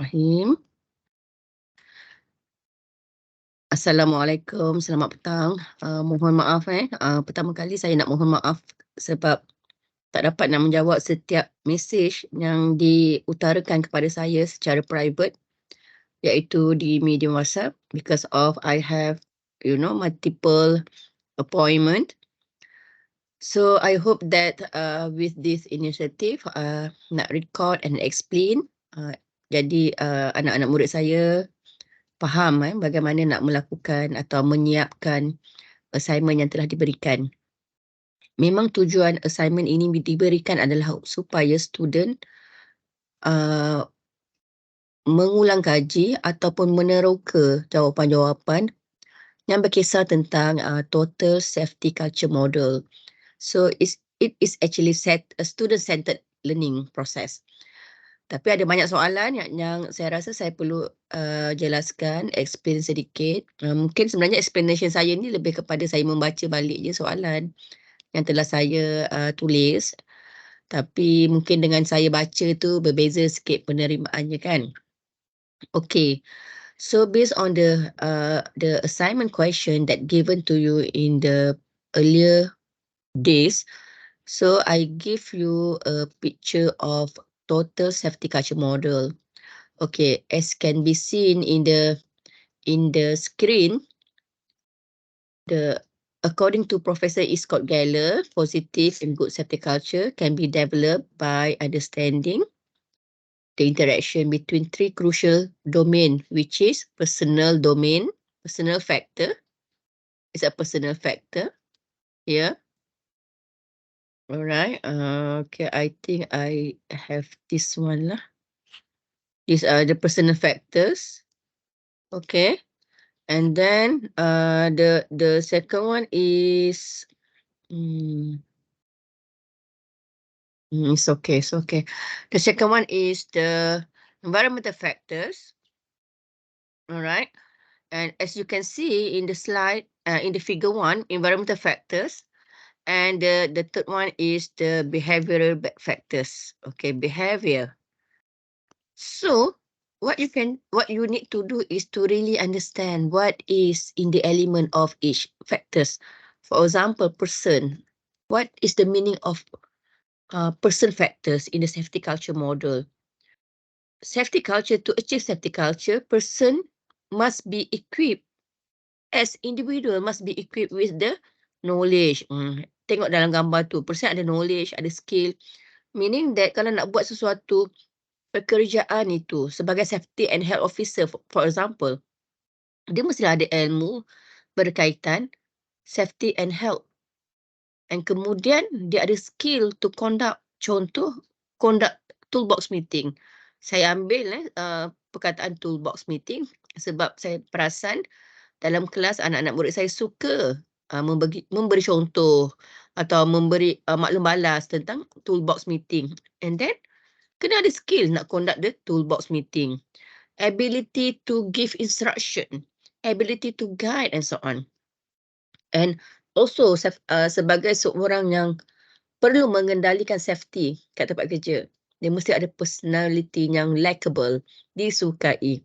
Bismillahirrahmanirrahim. Assalamualaikum, selamat petang. Mohon maaf pertama kali saya nak mohon maaf sebab tak dapat nak menjawab setiap mesej yang diutarakan kepada saya secara private, iaitu di media WhatsApp because of I have multiple appointment. So I hope that with this initiative nak record and explain, jadi anak-anak murid saya faham bagaimana nak melakukan atau menyiapkan assignment yang telah diberikan. Memang tujuan assignment ini diberikan adalah supaya student mengulang kaji ataupun meneroka jawapan-jawapan yang berkisar tentang total safety culture model. So it is actually a student-centered learning process. Tapi ada banyak soalan yang saya rasa saya perlu jelaskan, explain sedikit. Mungkin sebenarnya explanation saya ni lebih kepada saya membaca balik je soalan yang telah saya tulis. Tapi mungkin dengan saya baca tu berbeza sikit penerimaannya kan. Okay, so based on the assignment question that given to you in the earlier days, so I give you a picture of total safety culture model. Okay, as can be seen in the screen, according to Professor E. Scott Geller, positive and good safety culture can be developed by understanding the interaction between three crucial domain, which is personal domain, personal factor. It's a personal factor here. Alright, okay, I think I have this one lah. These are the personal factors. Okay, and then the second one is it's okay. The second one is the environmental factors. Alright, and as you can see in the slide, in the figure 1, environmental factors. And the third one is the behavioral factors. Okay, behavior. So what you need to do is to really understand what is in the element of each factors. For example, person. What is the meaning of person factors in the safety culture model? Safety culture, to achieve safety culture, person must be equipped, as individual must be equipped with the knowledge. Tengok dalam gambar tu, person ada knowledge, ada skill. Meaning that kalau nak buat sesuatu pekerjaan itu sebagai safety and health officer, for example, dia mesti ada ilmu berkaitan safety and health. And kemudian dia ada skill to conduct toolbox meeting. Saya ambil perkataan toolbox meeting sebab saya perasan dalam kelas anak-anak murid saya suka memberi contoh atau memberi maklum balas tentang toolbox meeting. And then kena ada skill nak conduct the toolbox meeting. Ability to give instruction, ability to guide and so on. And also sebagai seorang yang perlu mengendalikan safety kat tempat kerja, dia mesti ada personality yang likable, disukai.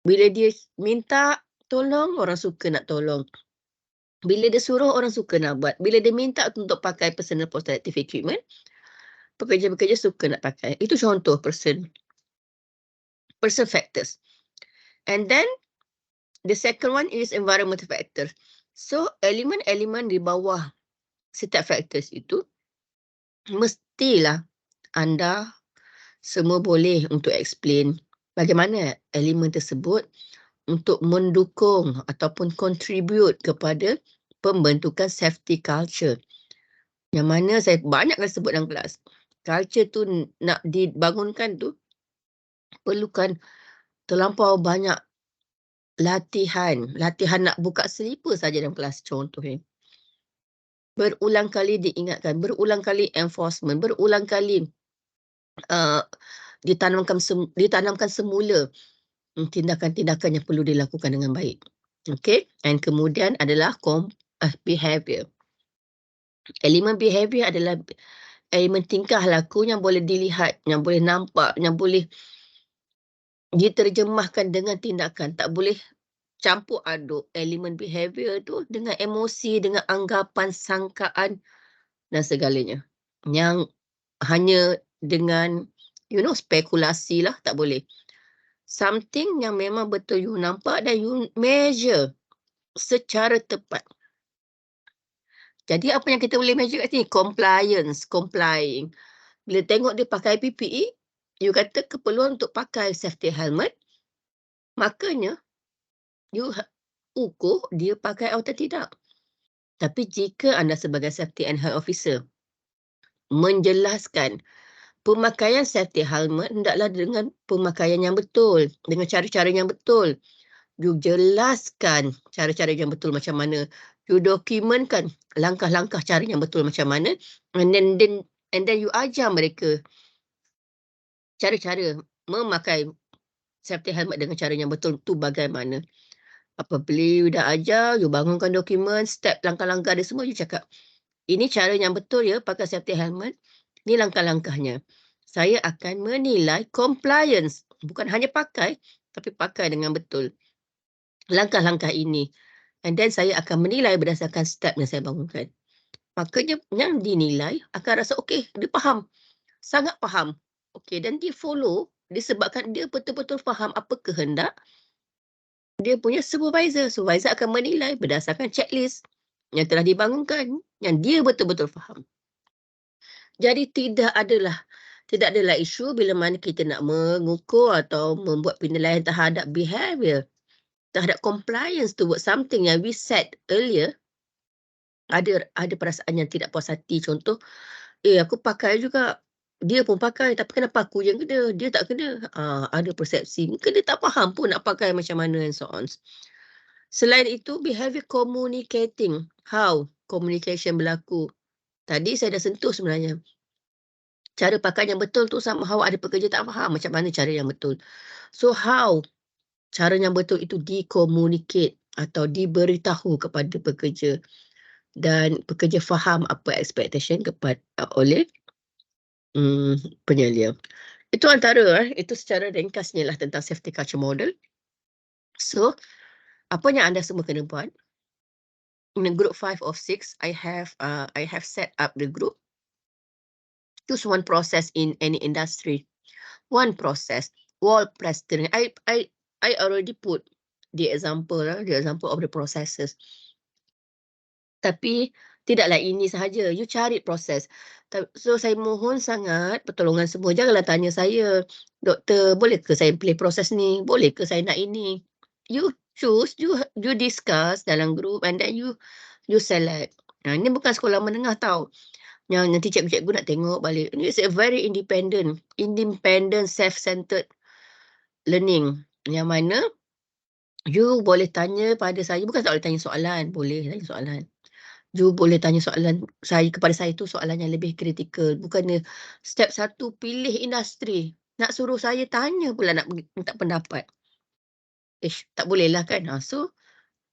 Bila dia minta tolong, orang suka nak tolong. Bila dia suruh, orang suka nak buat. Bila dia minta untuk pakai personal protective equipment, pekerja-pekerja suka nak pakai. Itu contoh person factors. And then the second one is environmental factor. So elemen-elemen di bawah setiap factors itu mestilah anda semua boleh untuk explain bagaimana elemen tersebut untuk mendukung ataupun contribute kepada pembentukan safety culture. Yang mana saya banyak kali sebut dalam kelas. Culture tu nak dibangunkan tu perlukan terlampau banyak latihan. Latihan nak buka selipar saja dalam kelas contohnya. Berulang kali diingatkan, berulang kali enforcement, berulang kali ditanamkan semula tindakan-tindakan yang perlu dilakukan dengan baik. Okay, and kemudian adalah behavior. Elemen behavior adalah elemen tingkah laku yang boleh dilihat, yang boleh nampak, yang boleh diterjemahkan dengan tindakan. Tak boleh campur aduk elemen behavior tu dengan emosi, dengan anggapan, sangkaan dan segalanya. Yang hanya dengan, spekulasi lah, tak boleh. Something yang memang betul you nampak dan you measure secara tepat. Jadi apa yang kita boleh measure kat sini? Compliance, complying. Bila tengok dia pakai PPE, you kata keperluan untuk pakai safety helmet, makanya you ukur dia pakai atau tidak. Tapi jika anda sebagai safety and health officer menjelaskan pemakaian safety helmet hendaklah dengan pemakaian yang betul, dengan cara-cara yang betul. You jelaskan cara-cara yang betul macam mana. You dokumentkan langkah-langkah cara yang betul macam mana. And then you ajar mereka cara-cara memakai safety helmet dengan cara yang betul tu bagaimana. Apabila you dah ajar, you bangunkan dokumen, step langkah-langkah dia semua, you cakap, ini cara yang betul ya pakai safety helmet. Ni langkah-langkahnya. Saya akan menilai compliance. Bukan hanya pakai, tapi pakai dengan betul. Langkah-langkah ini. And then saya akan menilai berdasarkan step yang saya bangunkan. Makanya yang dinilai akan rasa okey, dia faham. Sangat faham. Okey, dan dia follow disebabkan dia betul-betul faham apa kehendak dia punya supervisor. Supervisor akan menilai berdasarkan checklist yang telah dibangunkan, yang dia betul-betul faham. Jadi tidak adalah isu bila mana kita nak mengukur atau membuat penilaian terhadap behavior, terhadap compliance towards something yang we said earlier. Ada perasaan yang tidak puas hati. Contoh, aku pakai juga. Dia pun pakai, tapi kenapa aku yang kena? Dia tak kena. Ada persepsi. Mungkin dia tak faham pun nak pakai macam mana and so on. Selain itu, behavior communicating. How communication berlaku. Tadi saya dah sentuh sebenarnya. Cara pakai yang betul tu somehow ada pekerja tak faham macam mana cara yang betul. So how cara yang betul itu di-communicate atau diberitahu kepada pekerja dan pekerja faham apa expectation oleh penyelia. Itu antara itu secara ringkasnya lah tentang safety culture model. So, apa yang anda semua kena buat? In group 5 of 6, I have set up the group. Choose one process in any industry. One process. Wall president. I already put the example of the processes. Tapi tidaklah ini sahaja. You cari proses. So saya mohon sangat pertolongan semua. Janganlah tanya saya, doktor, boleh ke saya pilih proses ni? Boleh ke saya nak ini? You choose, you discuss dalam group and then you select. Ini bukan sekolah menengah tau. Yang nanti cikgu-cikgu nak tengok balik. It's a very independent, self-centered learning. Yang mana you boleh tanya pada saya. Bukan tak boleh tanya soalan. Boleh tanya soalan. You boleh tanya soalan kepada saya tu soalan yang lebih kritikal. Bukannya step 1 pilih industri. Nak suruh saya tanya pula nak minta pendapat. Tak bolehlah kan. So,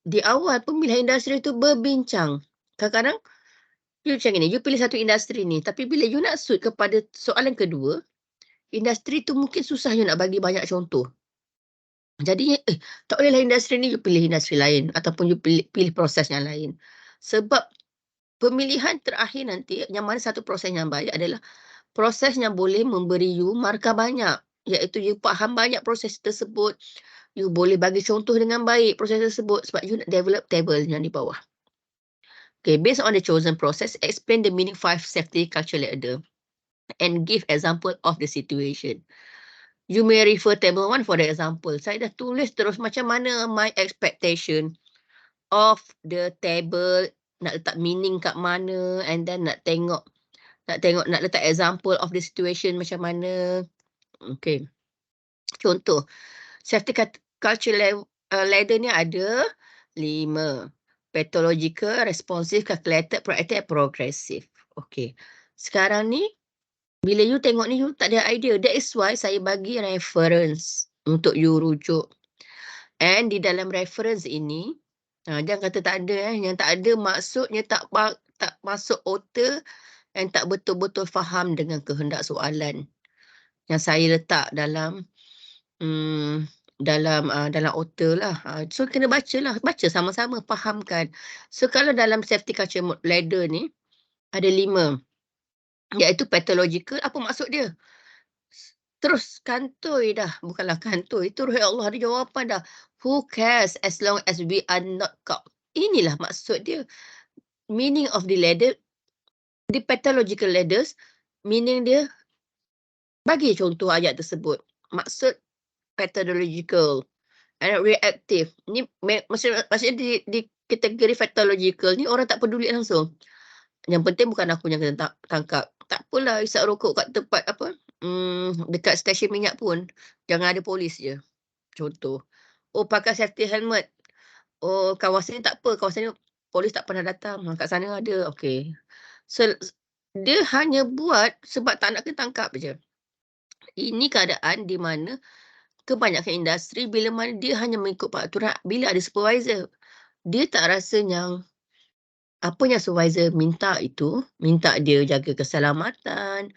di awal pemilihan industri tu berbincang. Kadang-kadang, you macam ni, you pilih satu industri ni. Tapi bila you nak suit kepada soalan kedua, industri tu mungkin susah you nak bagi banyak contoh. Jadi, tak bolehlah industri ni, you pilih industri lain. Ataupun you pilih proses yang lain. Sebab pemilihan terakhir nanti, yang mana satu proses yang baik adalah proses yang boleh memberi you markah banyak. Iaitu you faham banyak proses tersebut. You boleh bagi contoh dengan baik proses tersebut sebab you nak develop table yang di bawah. Okay, based on the chosen process, explain the meaning 5 safety culture ladder and give example of the situation. You may refer table 1 for the example. Saya dah tulis terus macam mana my expectation of the table, nak letak meaning kat mana, and then nak letak example of the situation macam mana. Okay. Contoh, safety culture ladder ni ada 5. Pathological, responsive, calculated, proactive, progressive. Okay. Sekarang ni, bila you tengok ni, you tak ada idea. That is why saya bagi reference untuk you rujuk. And di dalam reference ini, jangan kata tak ada. Yang tak ada maksudnya tak masuk otak dan tak betul-betul faham dengan kehendak soalan yang saya letak dalam dalam otak lah. So kena bacalah, baca sama-sama, fahamkan. So kalau dalam safety culture ladder ni, ada 5, iaitu pathological, apa maksud dia? Terus kantoi dah, bukanlah kantoi, terus ya Allah ada jawapan dah. Who cares as long as we are not caught. Inilah maksud dia. Meaning of the ladder, the pathological ladders, meaning dia, bagi contoh ayat tersebut. Maksud pathological and reactive. Ni maksudnya di kategori pathological ni orang tak peduli langsung. Yang penting bukan aku yang kena tangkap. Tak apalah isap rokok kat tempat apa, dekat stesen minyak pun, jangan ada polis je, contoh. Oh, pakai safety helmet. Oh, kawasan ni tak apa, kawasan ni polis tak pernah datang. Kat sana ada, okey. So, dia hanya buat sebab tak nak kena tangkap je. Ini keadaan di mana kebanyakan industri bila mana dia hanya mengikut peraturan bila ada supervisor. Dia tak rasa yang apa yang supervisor minta itu, minta dia jaga keselamatan,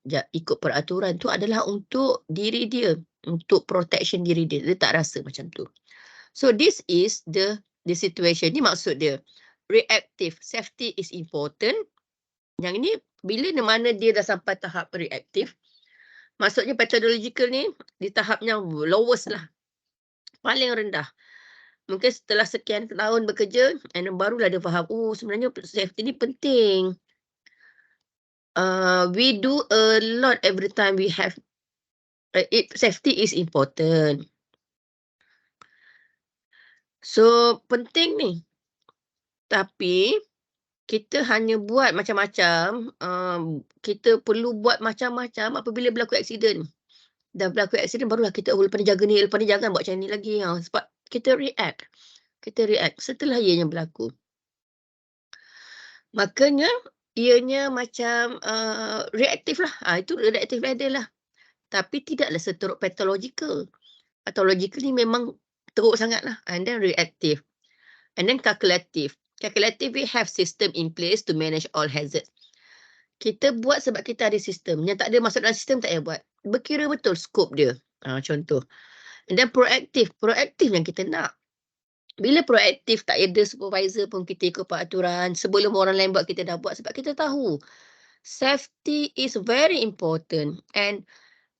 ikut peraturan tu adalah untuk diri dia, untuk protection diri dia. Dia tak rasa macam tu. So this is the situation. Ni maksud dia. Reactive. Safety is important. Yang ini bila di mana dia dah sampai tahap reactive, maksudnya pathological ni di tahap yang lowest lah. Paling rendah. Mungkin setelah sekian tahun bekerja, and then barulah dia faham, oh sebenarnya safety ni penting. We do a lot every time we have, safety is important. So, penting ni. Tapi, kita hanya buat macam-macam, kita perlu buat macam-macam apabila berlaku aksiden. Dah berlaku aksiden barulah kita, oh lepas ni jaga ni, lepas ni jangan buat macam ni lagi. Sebab kita react. Kita react setelah ianya berlaku. Makanya, ianya macam reaktif lah. Itu reactive ladder lah. Tapi tidaklah seteruk pathological. Pathological ni memang teruk sangat lah. And then reactive. And then calculative. Calculative, we have system in place to manage all hazards. Kita buat sebab kita ada sistem. Yang tak ada masuk dalam sistem tak payah buat. Berkira betul skop dia. Contoh. And then proactive. Proactive yang kita nak. Bila proaktif tak ada supervisor pun kita ikut peraturan. Sebelum orang lain buat kita dah buat. Sebab kita tahu. Safety is very important. And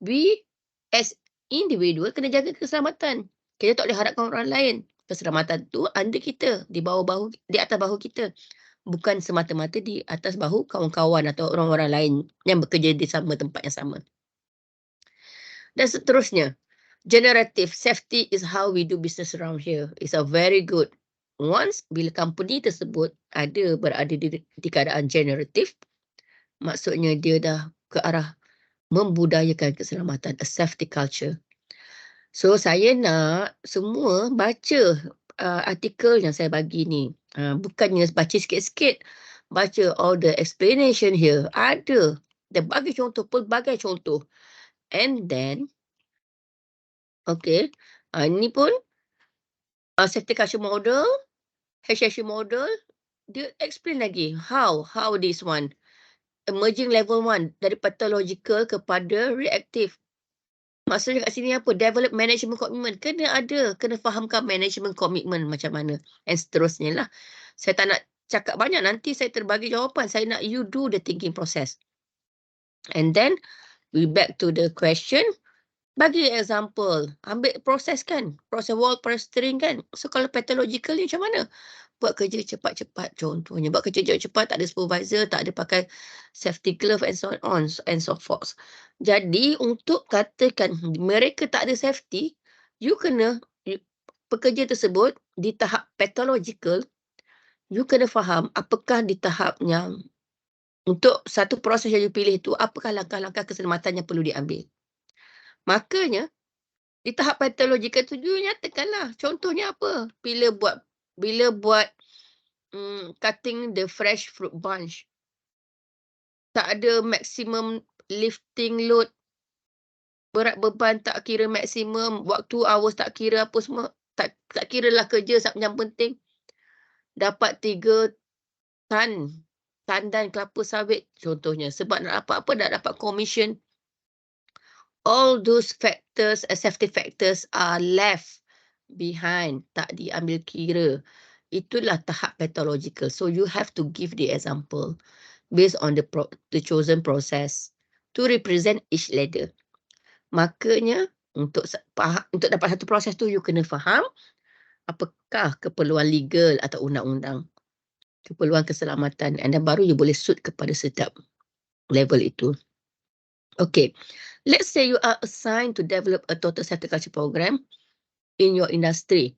we as individual kena jaga keselamatan. Kita tak boleh harapkan orang lain. Keselamatan tu under kita. Di atas bahu kita. Bukan semata-mata di atas bahu kawan-kawan atau orang-orang lain yang bekerja di sama tempat yang sama. Dan seterusnya. Generative safety is how we do business around here. It's a very good. Once bila company tersebut berada di keadaan generative, maksudnya dia dah ke arah membudayakan keselamatan, a safety culture. So saya nak semua baca artikel yang saya bagi ni. Bukannya baca sikit-sikit, baca all the explanation here. Ada. Dan bagi contoh, pelbagai contoh. And then okay. Ini pun safety culture model, HSC model, dia explain lagi how this one, emerging level 1 dari pathological kepada reactive. Maksudnya kat sini apa? Develop management commitment. Kena fahamkan management commitment macam mana. And seterusnya lah. Saya tak nak cakap banyak, nanti saya terbagi jawapan. Saya nak you do the thinking process. And then, we back to the question. Bagi example, ambil proses kan, proses wall plastering kan. So kalau pathological ni macam mana? Buat kerja cepat-cepat contohnya. Buat kerja cepat-cepat, tak ada supervisor, tak ada pakai safety glove and so on and so forth. Jadi untuk katakan mereka tak ada safety, pekerja tersebut di tahap pathological, you kena faham apakah di tahap yang untuk satu proses yang you pilih tu, apakah langkah-langkah keselamatan yang perlu diambil. Makanya, di tahap pathological tu you nyatakanlah. Contohnya apa? Bila buat cutting the fresh fruit bunch. Tak ada maximum lifting load. Berat beban tak kira maksimum. Waktu hours tak kira apa semua. Tak kira lah kerja yang penting. Dapat 3 tan tandan kelapa sawit contohnya. Sebab nak dapat apa? Nak dapat commission all those factors, safety factors are left behind, tak diambil kira. Itulah tahap pathological. So you have to give the example based on the chosen process to represent each ladder. Makanya untuk dapat satu proses tu you kena faham apakah keperluan legal atau undang-undang, keperluan keselamatan, and then baru you boleh suit kepada setiap level itu. Okay, let's say you are assigned to develop a total horticulture program in your industry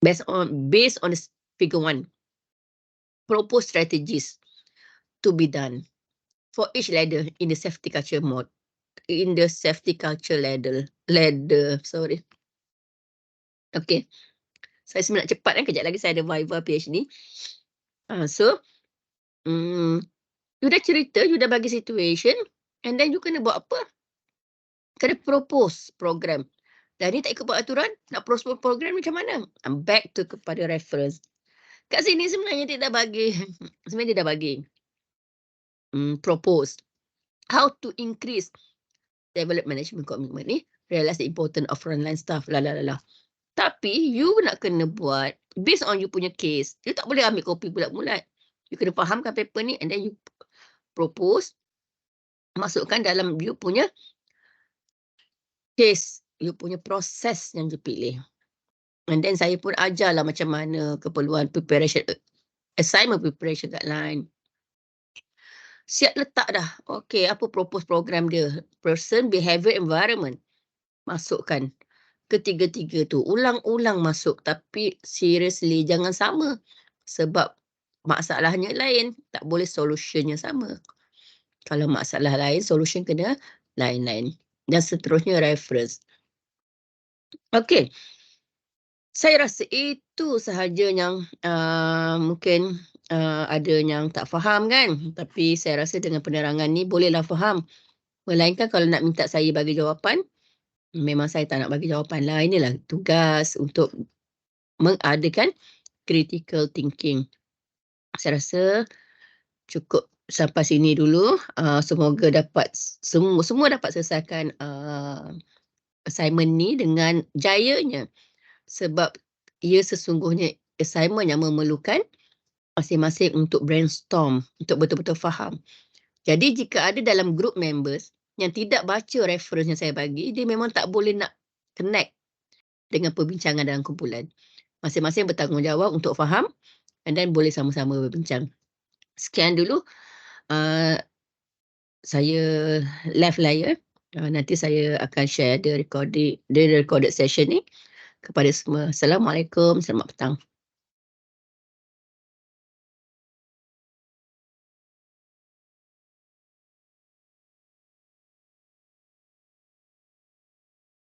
based on the figure 1. Propose strategies to be done for each ladder in the safety culture mode. In the safety culture ladder, sorry. Okay. Saya sebenarnya nak cepat kan, kejap lagi saya ada Viva PhD. So, you dah cerita, you dah bagi situation, and then you kena buat apa? Kena propose program. Dan ni tak ikut peraturan, nak propose program macam mana? Back to kepada reference. Kat sini sebenarnya dia dah bagi, sebenarnya dia dah bagi propose how to increase develop management commitment ni, realize the importance of frontline staff, Tapi you nak kena buat based on you punya case. You tak boleh ambil kopi bulat-bulat. You kena fahamkan paper ni and then you propose, masukkan dalam you punya case, you punya proses yang you pilih. And then saya pun ajarlah macam mana keperluan preparation, assignment preparation guideline. Siap letak dah. Okay, apa propose program dia? Person, behavior, environment. Masukkan. Ketiga-tiga tu. Ulang-ulang masuk. Tapi seriously, jangan sama. Sebab masalahnya lain. Tak boleh solutionnya sama. Kalau masalah lain, solution kena lain-lain. Dan seterusnya reference. Okay. Saya rasa itu sahaja yang mungkin ada yang tak faham kan. Tapi saya rasa dengan penerangan ni bolehlah faham. Melainkan kalau nak minta saya bagi jawapan, memang saya tak nak bagi jawapan lah. Inilah tugas untuk mengadakan critical thinking. Saya rasa cukup sampai sini dulu. Semoga dapat semua dapat selesaikan assignment ni dengan jayanya. Sebab ia sesungguhnya assignment yang memerlukan masing-masing untuk brainstorm, untuk betul-betul faham. Jadi jika ada dalam group members yang tidak baca reference yang saya bagi, dia memang tak boleh nak connect dengan perbincangan dalam kumpulan. Masing-masing bertanggungjawab untuk faham and then boleh sama-sama berbincang. Sekian dulu. Saya left layar. Nanti saya akan share the recorded session ni kepada semua. Assalamualaikum, selamat petang.